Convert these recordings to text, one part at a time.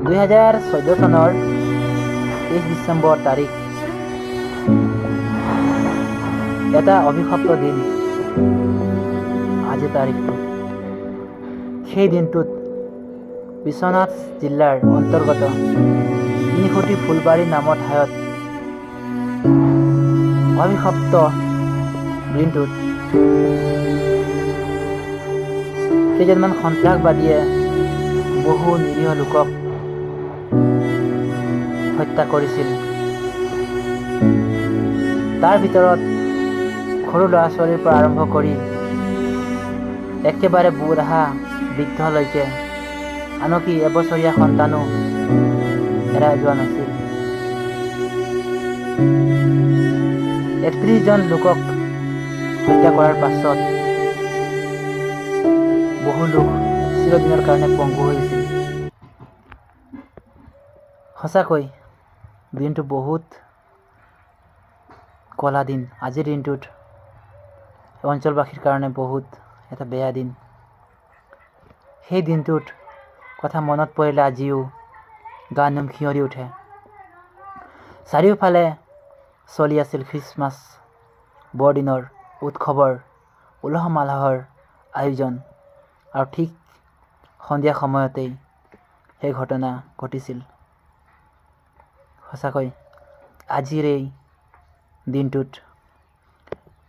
2014 চনৰ 23 ডিচেম্বৰ তাৰিখ এটা অভিশপ্ত দিন। আজি তাৰিখটো সেই দিনটোত বিশ্বনাথ জিলাৰ অন্তৰ্গত তিনিখুটি ফুলবাৰী নামৰ ঠাইত অভিশপ্ত দিনটোত কেইজনমান সন্ত্ৰাসবাদীয়ে বহু নিৰীহ লোকক হত্যা কৰিছিল। তাৰ ভিতৰত সৰু ল'ৰা ছোৱালীৰ পৰা আৰম্ভ কৰি একেবাৰে বুঢ়া বৃদ্ধলৈকে, আনকি এবছৰীয়া সন্তানো এৰাই যোৱা নাছিল। 31 জন লোকক হত্যা কৰাৰ পাছত বহু লোক চিৰদিনৰ কাৰণে পংগু হৈছিল। সঁচাকৈ দিনটো বহুত কলা দিন। আজিৰ দিনটোত অঞ্চলবাসীৰ কাৰণে বহুত এটা বেয়া দিন। সেই দিনটোত কথা মনত পৰিলে আজিও গা নোম শিয়ৰি উঠে। চাৰিওফালে চলি আছিল খ্ৰীষ্টমাছ বৰদিনৰ উৎসৱৰ উলহ মালহৰ আয়োজন, আৰু ঠিক সন্ধিয়া সময়তেই সেই ঘটনা ঘটিছিল। সঁচাকৈ আজিৰ এই দিনটোত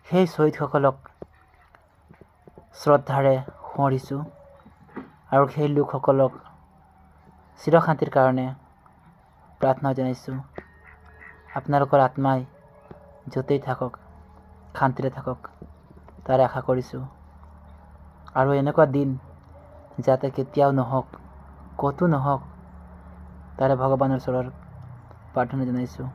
সেই শ্বহীদসকলক শ্ৰদ্ধাৰে সোঁৱৰিছোঁ আৰু সেই লোকসকলক চিৰশান্তিৰ কাৰণে প্ৰাৰ্থনা জনাইছোঁ। আপোনালোকৰ আত্মাই য'তেই থাকক শান্তিৰে থাকক তাৰে আশা কৰিছোঁ, আৰু এনেকুৱা দিন যাতে কেতিয়াও নহওক, ক'তো নহওক তাৰে ভগৱানৰ ওচৰত প্ৰাৰ্থনা জনাইছোঁ।